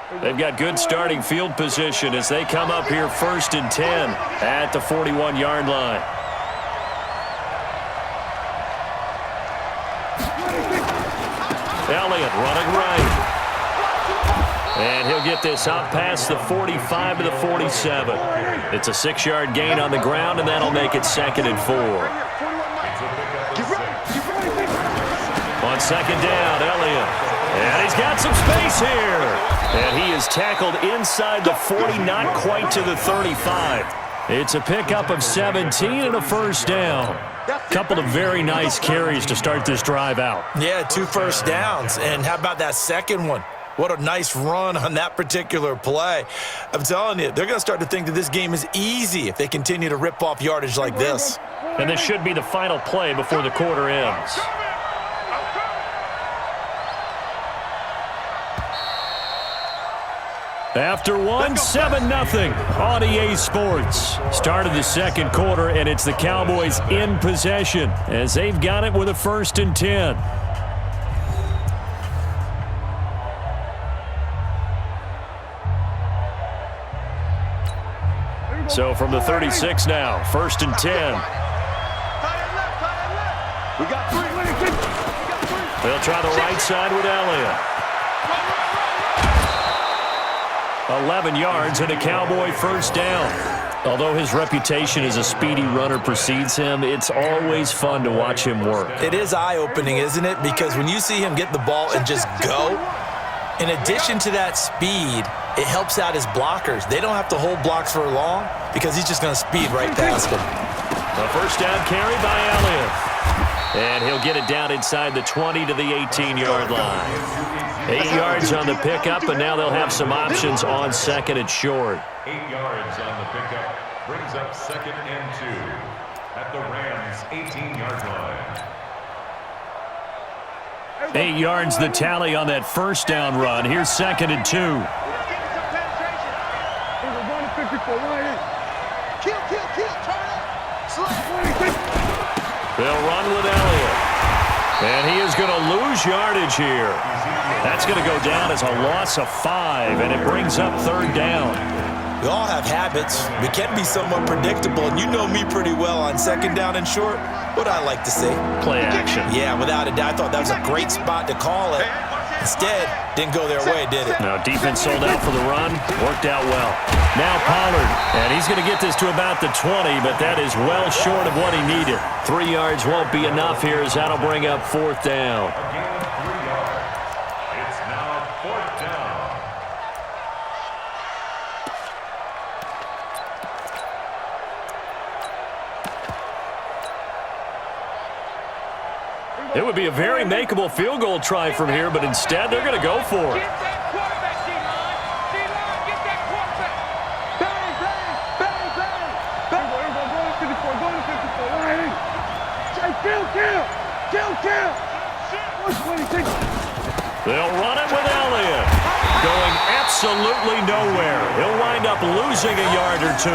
They've got good starting field position as they come up here 1st and 10 at the 41-yard line. Elliott running right. And he'll get this up past the 45 to the 47. It's a 6-yard gain on the ground, and that'll make it 2nd and 4. On 2nd down, Elliott. And he's got some space here. And he is tackled inside the 40, not quite to the 35. It's a pickup of 17 and a 1st down. Couple of very nice carries to start this drive out. Yeah, 2 first downs. And how about that second one? What a nice run on that particular play. I'm telling you, they're going to start to think that this game is easy if they continue to rip off yardage like this. And this should be the final play before the quarter ends. After one, 7-0 on EA Sports. Start of the second quarter, and it's the Cowboys in possession as they've got it with a 1st and 10. So from the 36 now, 1st and 10. They'll try the right side with Elliott. 11 yards and a Cowboy 1st down. Although his reputation as a speedy runner precedes him, it's always fun to watch him work. It is eye-opening, isn't it? Because when you see him get the ball and just go, in addition to that speed, it helps out his blockers. They don't have to hold blocks for long because he's just going to speed right past them. A 1st down carry by Elliott. And he'll get it down inside the 20 to the 18-yard line. 8 yards on the pickup, and now they'll have some options on 2nd and short. 8 yards on the pickup brings up 2nd and 2 at the Rams' 18-yard line. 8 yards the tally on that 1st down run. Here's 2nd and 2. They'll run with Elliott. And he is going to lose yardage here. That's going to go down as a loss of 5, and it brings up 3rd down. We all have habits. We can be somewhat predictable, and you know me pretty well on 2nd down and short. What I like to say? Play action. Yeah, without a doubt. I thought that was a great spot to call it. Instead, didn't go their way, did it? No, defense sold out for the run. Worked out well. Now Pollard, and he's going to get this to about the 20, but that is well short of what he needed. 3 yards won't be enough here as that'll bring up 4th down. It's now 4th down. It would be a very makeable field goal try from here, but instead they're going to go for it. They'll run it with Elliott. Going absolutely nowhere. He'll wind up losing a yard or 2.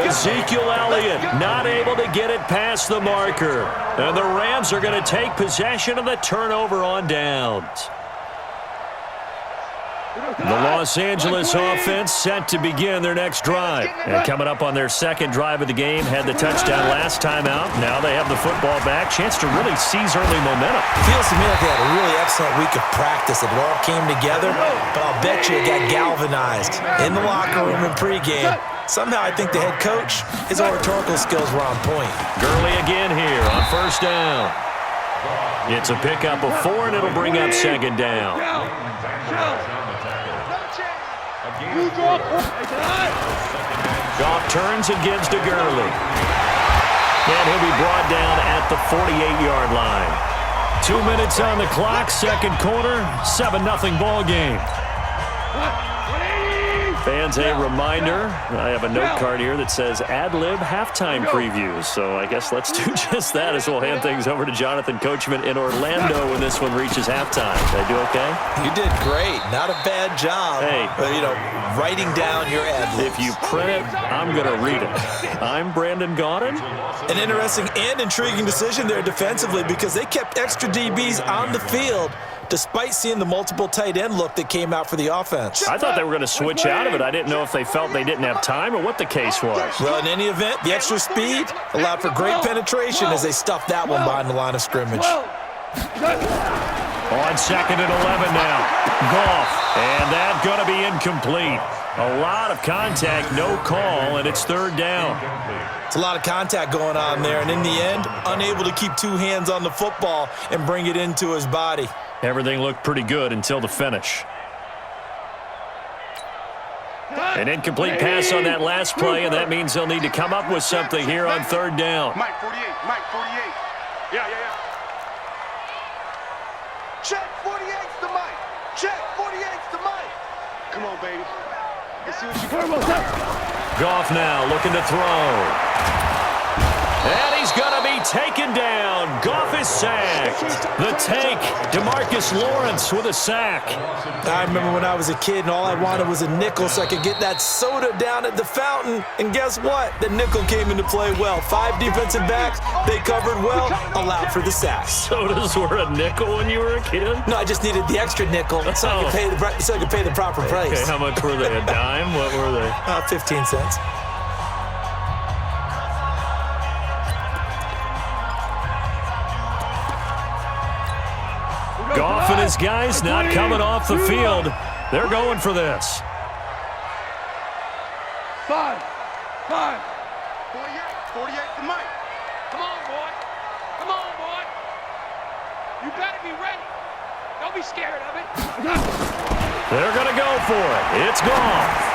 Ezekiel Elliott not able to get it past the marker. And the Rams are going to take possession of the turnover on downs. The Los Angeles offense set to begin their next drive. And coming up on their 2nd drive of the game, had the touchdown last time out. Now they have the football back. Chance to really seize early momentum. Feels to me like they had a really excellent week of practice. It all came together, but I'll bet you it got galvanized in the locker room and pregame. Somehow I think the head coach, his oratorical skills were on point. Gurley again here on 1st down. It's a pickup of 4, and it'll bring up 2nd down. Goff turns and gives to Gurley. And he'll be brought down at the 48-yard line. 2 minutes on the clock, 2nd quarter, 7-0 ball game. Fans, a reminder, I have a note card here that says ad-lib halftime previews. So I guess let's do just that as we'll hand things over to Jonathan Coachman in Orlando when this one reaches halftime. Did I do okay? You did great. Not a bad job. Hey. Writing down your ad-libs. If you print it, I'm going to read it. I'm Brandon Gaudin. An interesting and intriguing decision there defensively because they kept extra DBs on the field despite seeing the multiple tight end look that came out for the offense. I thought they were going to switch out of it. I didn't know if they felt they didn't have time or what the case was. Well, in any event, the extra speed allowed for great penetration as they stuffed that one behind the line of scrimmage. On 2nd and 11 now. Goff, and that's going to be incomplete. A lot of contact, no call, and it's 3rd down. It's a lot of contact going on there, and in the end, unable to keep 2 hands on the football and bring it into his body. Everything looked pretty good until the finish. An incomplete pass on that last play, and that means they'll need to come up with something here on 3rd down. Mike 48, Mike 48. Yeah. Check 48's the Mike. Check 48's the Mike. Come on, baby. Let's see what you got. Goff now looking to throw. And he's going to be taken down. Goff is sacked. The tank, DeMarcus Lawrence with a sack. I remember when I was a kid and all I wanted was a nickel so I could get that soda down at the fountain. And guess what? The nickel came into play well. 5 defensive backs, they covered well, allowed for the sack. Sodas were a nickel when you were a kid? No, I just needed the extra nickel so I could pay the proper price. Okay, how much were they? A dime? What were they? 15 cents. Goff and his guys not coming off the field. They're going for this. 5. 48 to Mike. Come on, boy. Come on, boy. You better be ready. Don't be scared of it. They're going to go for it. It's Goff.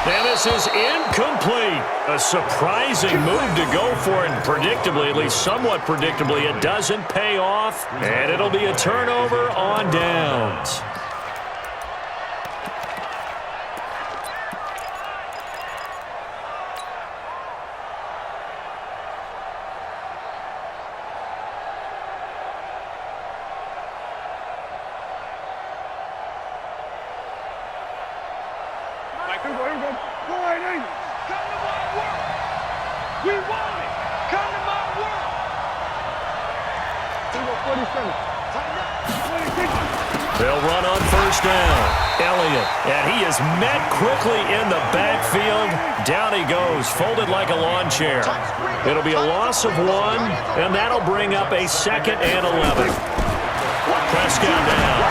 And this is incomplete. A surprising move to go for it, and predictably, at least somewhat predictably, it doesn't pay off, and it'll be a turnover on downs. They'll run on 1st down. Elliott, and he is met quickly in the backfield. Down he goes, folded like a lawn chair. It'll be a loss of 1, and that'll bring up a 2nd and 11. Prescott down.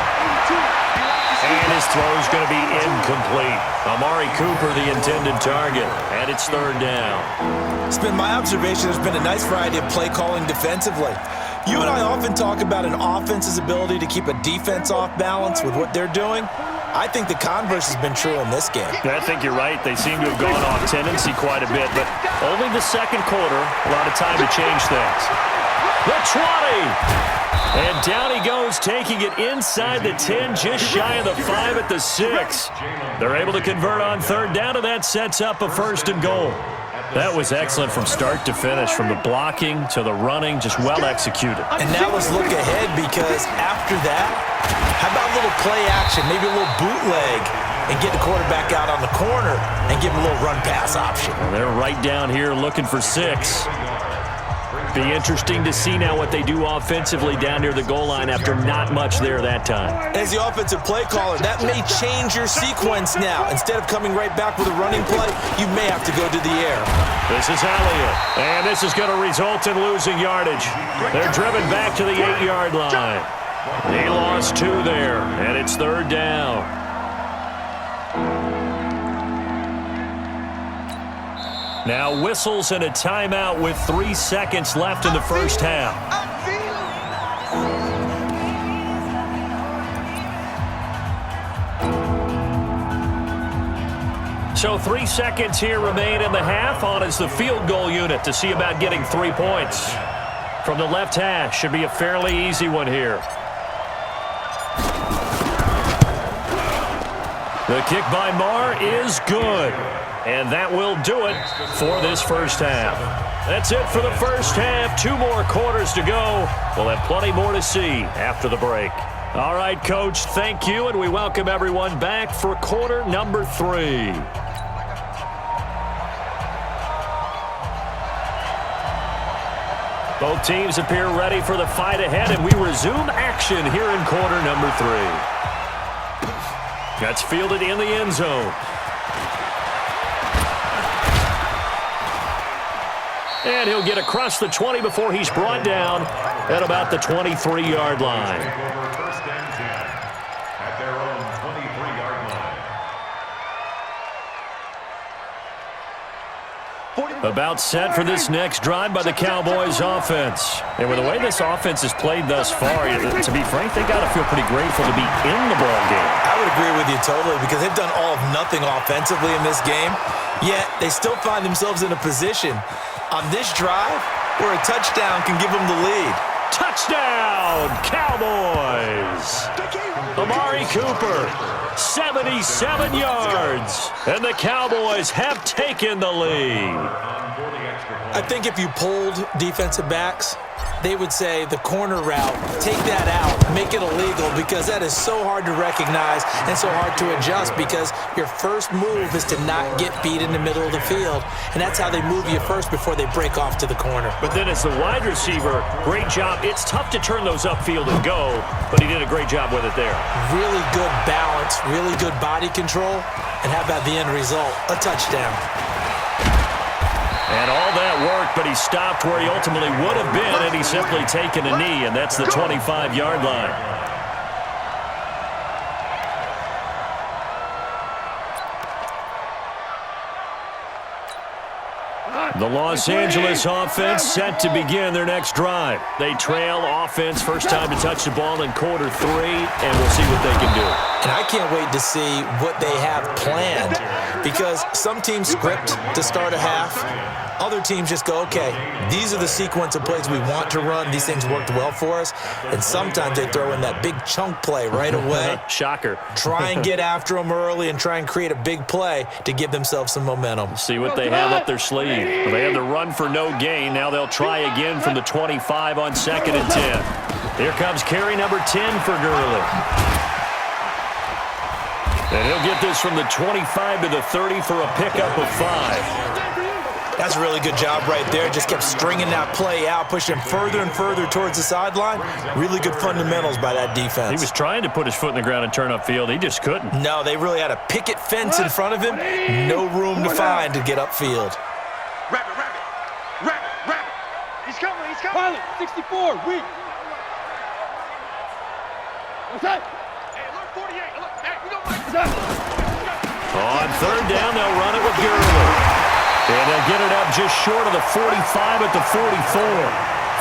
And his throw's going to be incomplete. Amari Cooper, the intended target, and it's 3rd down. It's been my observation there's been a nice variety of play calling defensively. You and I often talk about an offense's ability to keep a defense off balance with what they're doing. I think the converse has been true in this game. I think you're right. They seem to have gone off tendency quite a bit, but only the 2nd quarter, a lot of time to change things. The 20! And down he goes, taking it inside the 10, just shy of the 5 at the 6. They're able to convert on 3rd down, and that sets up a 1st and goal. That was excellent from start to finish, from the blocking to the running, just well executed. And now let's look ahead, because after that, how about a little play action, maybe a little bootleg, and get the quarterback out on the corner and give him a little run-pass option. Well, they're right down here looking for 6. Be interesting to see now what they do offensively down near the goal line after not much there that time. As the offensive play caller, that may change your sequence now. Instead of coming right back with a running play, you may have to go to the air. This is Elliott, and this is going to result in losing yardage. They're driven back to the 8-yard line. He lost 2 there, and it's 3rd down. Now whistles and a timeout with 3 seconds left in the first half. So 3 seconds here remain in the half. On is the field goal unit to see about getting 3 points. From the left hash, should be a fairly easy one here. The kick by Marr is good. And that will do it for this first half. That's it for the first half. 2 more quarters to go. We'll have plenty more to see after the break. All right, Coach, thank you, and we welcome everyone back for quarter number 3. Both teams appear ready for the fight ahead, and we resume action here in quarter number 3. That's fielded in the end zone. And he'll get across the 20 before he's brought down at about the 23-yard line. First and 10 at their own 23-yard line. About set for this next drive by the Cowboys offense. And with the way this offense has played thus far, to be frank, they got to feel pretty grateful to be in the ball game. I would agree with you totally because they've done all of nothing offensively in this game, yet they still find themselves in a position on this drive where a touchdown can give them the lead. Touchdown, Cowboys! Amari Cooper, 77 yards, and the Cowboys have taken the lead. I think if you polled defensive backs, they would say the corner route, take that out, make it illegal because that is so hard to recognize and so hard to adjust because your first move is to not get beat in the middle of the field, and that's how they move you first before they break off to the corner. But then as the wide receiver, great job. It's tough to turn those upfield and go, but he did a great job with it there. Really good balance, really good body control, and how about the end result? A touchdown. And all that worked, but he stopped where he ultimately would have been had he simply taken a knee, and that's the 25-yard line. The Los Angeles offense set to begin their next drive. They trail offense, first time to touch the ball in quarter 3, and we'll see what they can do. And I can't wait to see what they have planned because some teams script to start a half. Other teams just go, okay, these are the sequence of plays we want to run. These things worked well for us. And sometimes they throw in that big chunk play right away. Shocker. Try and get after them early and try and create a big play to give themselves some momentum. See what they have up their sleeve. Well, they have the run for no gain. Now they'll try again from the 25 on 2nd and 10. Here comes carry number 10 for Gurley. And he'll get this from the 25 to the 30 for a pickup of 5. That's a really good job right there. Just kept stringing that play out, pushing him further and further towards the sideline. Really good fundamentals by that defense. He was trying to put his foot in the ground and turn upfield. He just couldn't. No, they really had a picket fence in front of him. No room to find to get upfield. Rabbit. He's coming. Pilot, 64, weak. What's that? Hey, look, 48. Look, hey, we don't like that. On 3rd down, they'll run it with Gurley. And they'll get it up just short of the 45 at the 44.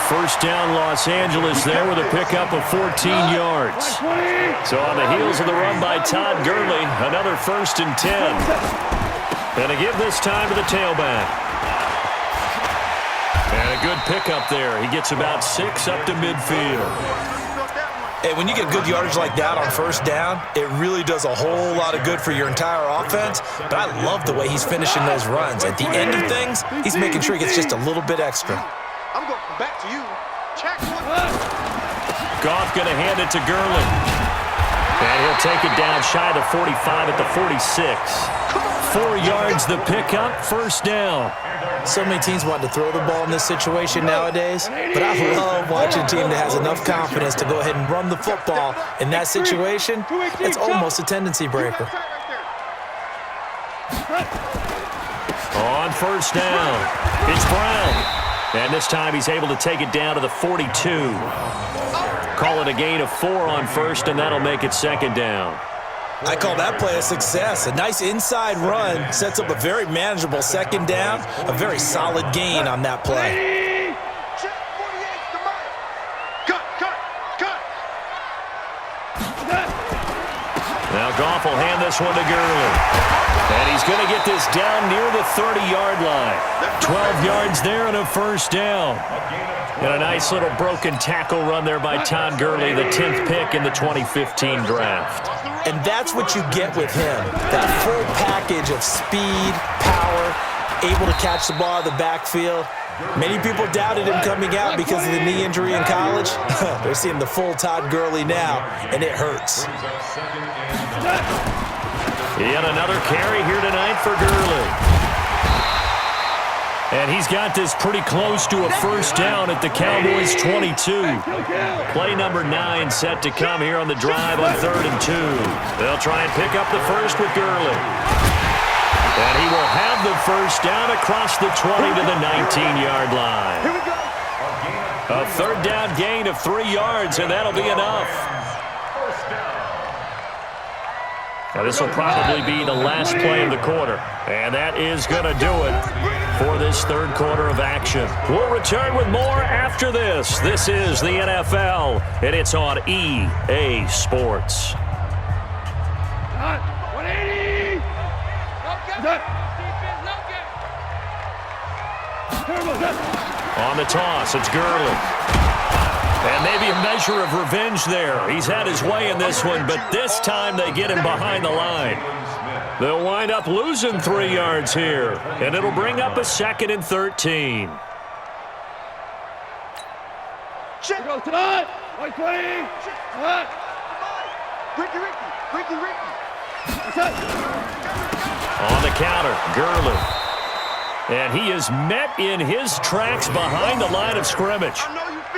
First down, Los Angeles there with a pickup of 14 yards. So on the heels of the run by Todd Gurley, another 1st and 10. And a give this time to the tailback. And a good pickup there. He gets about 6 up to midfield. Hey, when you get good yardage like that on 1st down, it really does a whole lot of good for your entire offense. But I love the way he's finishing those runs. At the end of things, he's making sure he gets just a little bit extra. I'm going back to you. Check one. Goff going to hand it to Gurley. And he'll take it down shy of the 45 at the 46. 4 yards the pickup, 1st down. So many teams want to throw the ball in this situation nowadays, but I love watching a team that has enough confidence to go ahead and run the football in that situation. It's almost a tendency breaker. On 1st down, it's Brown. And this time he's able to take it down to the 42. Call it a gain of 4 on 1st, and that'll make it 2nd down. I call that play a success. A nice inside run sets up a very manageable 2nd down, a very solid gain on that play. Now Goff will hand this one to Gurley. And he's going to get this down near the 30-yard line. 12 yards there and a 1st down. And a nice little broken tackle run there by Todd Gurley, the 10th pick in the 2015 draft. And that's what you get with him, that full package of speed, power, able to catch the ball out of the backfield. Many people doubted him coming out because of the knee injury in college. They're seeing the full Todd Gurley now, and it hurts. He had another carry here tonight for Gurley. And he's got this pretty close to a first down at the Cowboys' 22. Play number 9 set to come here on the drive on 3rd and 2. They'll try and pick up the first with Gurley. And he will have the first down across the 20 to the 19-yard line. A 3rd down gain of 3 yards, and that'll be enough. Now, this will probably be the last play of the quarter. And that is going to do it for this 3rd quarter of action. We'll return with more after this. This is the NFL, and it's on EA Sports. 180! On the toss, it's Gurley. And maybe a measure of revenge there. He's had his way in this one, but this time they get him behind the line. They'll wind up losing 3 yards here, and it'll bring up a 2nd and 13. Check. Go tonight. White plane. Ricky. On the counter, Gurley. And he is met in his tracks behind the line of scrimmage.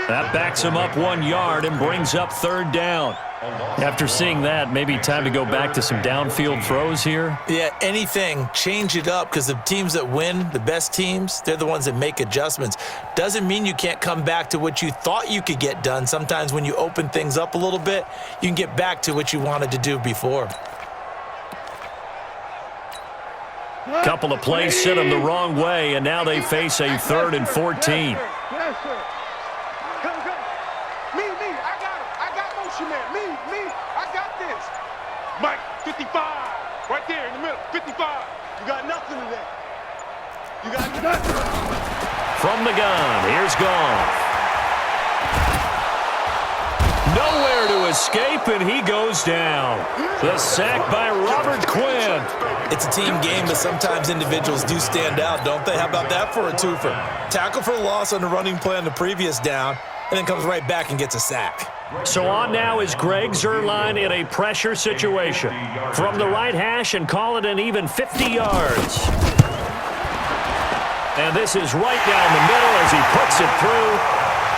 That backs him up 1 yard and brings up 3rd down. After seeing that, maybe time to go back to some downfield throws here. Yeah, anything. Change it up, because the teams that win, the best teams, they're the ones that make adjustments. Doesn't mean you can't come back to what you thought you could get done. Sometimes when you open things up a little bit, you can get back to what you wanted to do before. Couple of plays sent them the wrong way, and now they face a 3rd and 14. Yes, sir. Come. Me. I got him. I got motion man. Me. I got this. Mike, 55. Right there in the middle. 55. You got nothing today. You got nothing. From the gun, here's Goff. Nowhere to escape, and he goes down. The sack by Robert Quinn. It's a team game, but sometimes individuals do stand out, don't they? How about that for a twofer? Tackle for a loss on the running play on the previous down, and then comes right back and gets a sack. So on now is Greg Zuerlein in a pressure situation. From the right hash, and call it an even 50 yards. And this is right down the middle as he puts it through.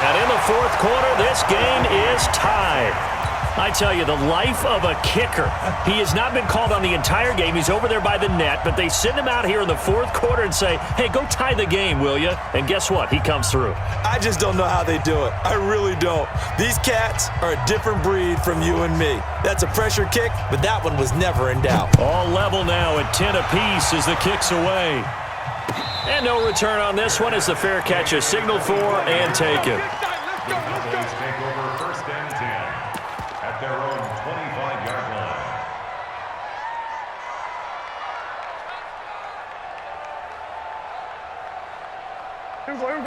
And in the 4th quarter, this game is tied. I tell you, the life of a kicker. He has not been called on the entire game. He's over there by the net, but they send him out here in the 4th quarter and say, hey, go tie the game, will you? And guess what? He comes through. I just don't know how they do it. I really don't. These cats are a different breed from you and me. That's a pressure kick, but that one was never in doubt. All level now at 10 apiece as the kick's away. And no return on this one as the fair catch is signaled for and taken. Cowboys take over 1st and 10 at their own 25-yard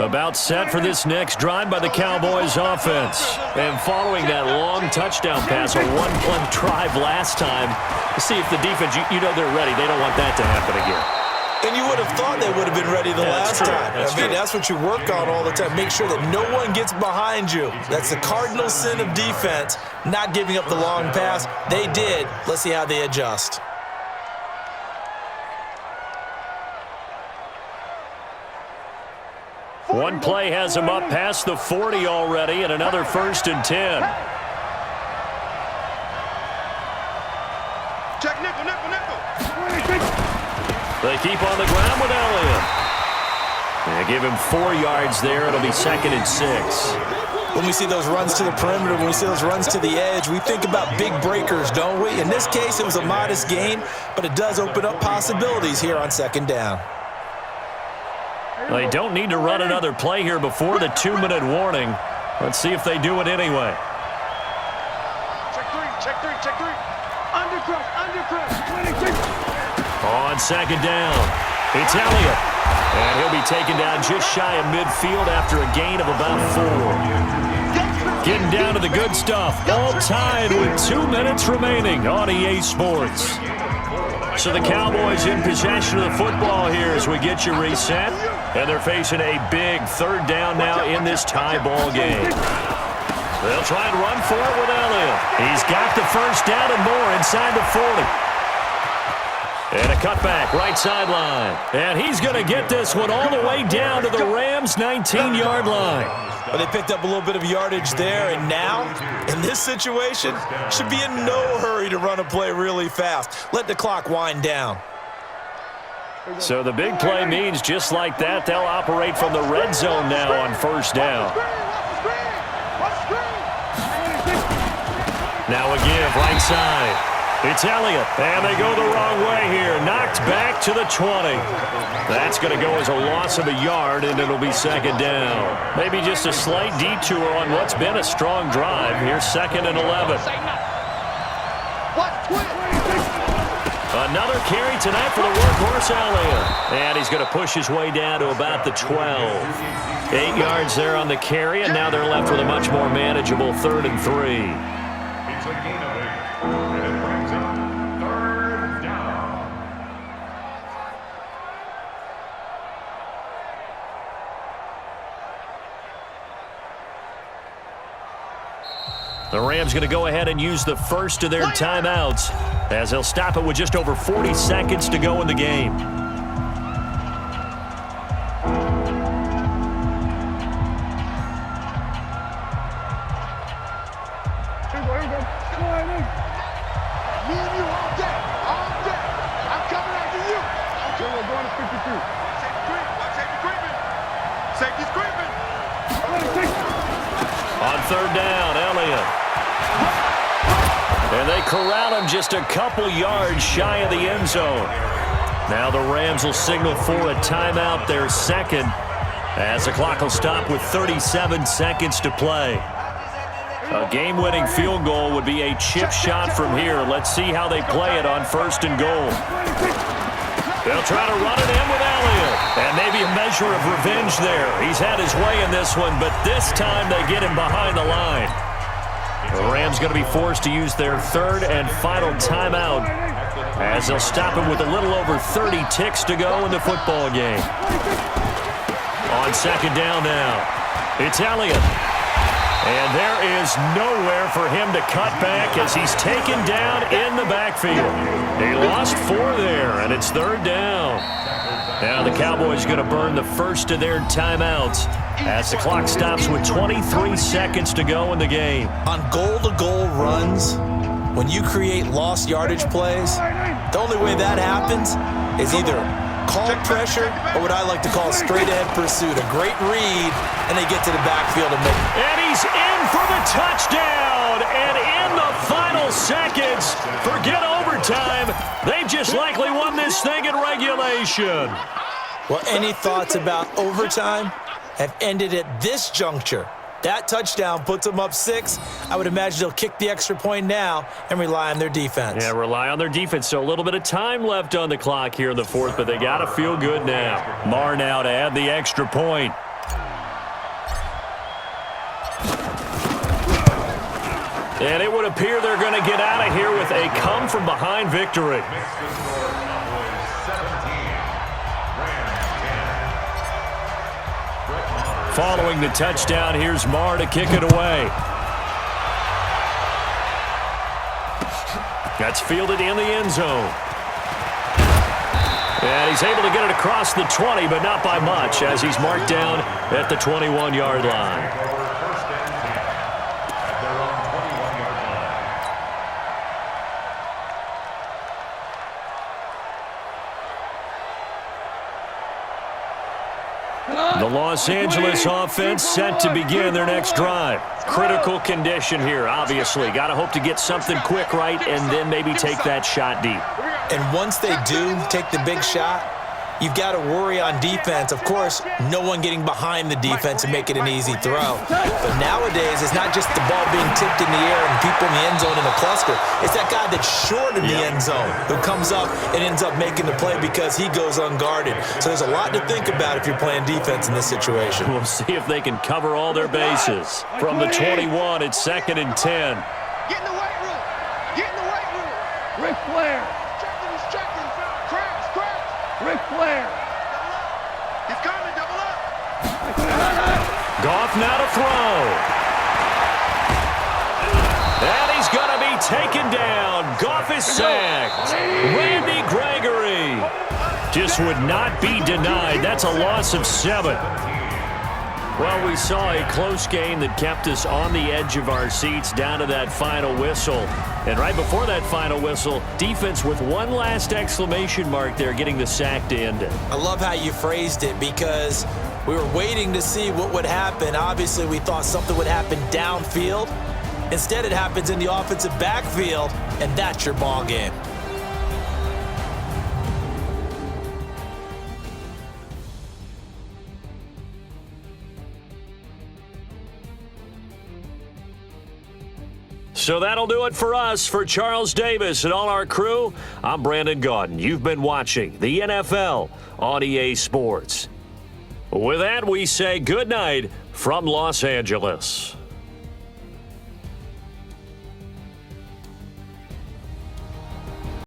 line. About set for this next drive by the Cowboys offense. And following that long touchdown pass, a 1-play drive last time, to see if the defense, you know they're ready. They don't want that to happen again. And you would have thought they would have been ready the last time. That's what you work on all the time. Make sure that no one gets behind you. That's the cardinal sin of defense, not giving up the long pass. They did. Let's see how they adjust. One play has him up past the 40 already, and another 1st and 10. Check nickel. They keep on the ground with Elliott. They give him 4 yards there. It'll be 2nd and 6. When we see those runs to the perimeter, when we see those runs to the edge, we think about big breakers, don't we? In this case, it was a modest gain, but it does open up possibilities here on 2nd down. They don't need to run another play here before the 2-minute warning. Let's see if they do it anyway. Check three. Undercrush. On 2nd down, it's Elliott. And he'll be taken down just shy of midfield after a gain of about 4. Getting down to the good stuff. All tied with 2 minutes remaining on EA Sports. So the Cowboys in possession of the football here as we get you reset. And they're facing a big 3rd down now in this tie ball game. They'll try and run for it with Elliott. He's got the first down and more inside the 40. And a cutback, right sideline. And he's going to get this one all the way down to the Rams' 19-yard line. Well, they picked up a little bit of yardage there, and now, in this situation, should be in no hurry to run a play really fast. Let the clock wind down. So the big play means just like that, they'll operate from the red zone now on first down. Now a give, right side. It's Elliott, and they go the wrong way here. Knocked back to the 20. That's going to go as a loss of a yard, and it'll be second down. Maybe just a slight detour on what's been a strong drive. Here's 2nd and 11. Another carry tonight for the workhorse Elliott. And he's going to push his way down to about the 12. 8 yards there on the carry, and now they're left with a much more manageable 3rd and 3. It's a gain of 8. And it brings up 3rd down. The Rams going to go ahead and use the first of their timeouts as they'll stop it with just over 40 seconds to go in the game. On 3rd down, Elliott. And they corral him just a couple yards shy of the end zone. Now the Rams will signal for a timeout, their second, as the clock will stop with 37 seconds to play. A game-winning field goal would be a chip shot from here. Let's see how they play it on 1st and goal. They'll try to run it in with Elliott. And maybe a measure of revenge there. He's had his way in this one, but this time they get him behind the line. The Rams going to be forced to use their 3rd and final timeout as they'll stop it with a little over 30 ticks to go in the football game. On 2nd down now, it's Elliott. And there is nowhere for him to cut back as he's taken down in the backfield. He lost 4 there, and it's 3rd down. Now the Cowboys going to burn the first of their timeouts as the clock stops with 23 seconds to go in the game. On goal-to-goal runs, when you create lost yardage plays, the only way that happens is either call pressure or what I like to call straight-ahead pursuit. A great read, and they get to the backfield and make it. And he's in for the touchdown. And in the final seconds, forget overtime. They've just likely won this thing in regulation. Well, any thoughts about overtime have ended at this juncture. That touchdown puts them up 6. I would imagine they'll kick the extra point now and rely on their defense. Yeah, rely on their defense. So a little bit of time left on the clock here in the 4th, but they got to feel good now. Marr now to add the extra point. And it would appear they're going to get out of here with a come-from-behind victory. Following the touchdown, here's Marr to kick it away. That's fielded in the end zone. And he's able to get it across the 20, but not by much, as he's marked down at the 21-yard line. The Los Angeles offense set to begin their next drive. Critical condition here, obviously. Got to hope to get something quick right and then maybe take that shot deep. And once they do take the big shot, you've got to worry on defense. Of course, no one getting behind the defense and make it an easy throw. But nowadays, it's not just the ball being tipped in the air and people in the end zone in a cluster. It's that guy that's short in the end zone who comes up and ends up making the play because he goes unguarded. So there's a lot to think about if you're playing defense in this situation. We'll see if they can cover all their bases. From the 21, it's 2nd and 10. Get in the weight room. Get in the weight room. Ric Flair. He's checking. Crash. Ric Flair. He's coming. Double up. Goff now to throw. And he's is going to be taken down. Goff is sacked. Randy Gregory just would not be denied. That's a loss of 7. Well, we saw a close game that kept us on the edge of our seats down to that final whistle. And right before that final whistle, defense with one last exclamation mark there getting the sack to end it. I love how you phrased it because we were waiting to see what would happen. Obviously, we thought something would happen downfield. Instead, it happens in the offensive backfield, and that's your ball game. So that'll do it for us. For Charles Davis and all our crew, I'm Brandon Gaudin. You've been watching the NFL on EA Sports. With that, we say good night from Los Angeles.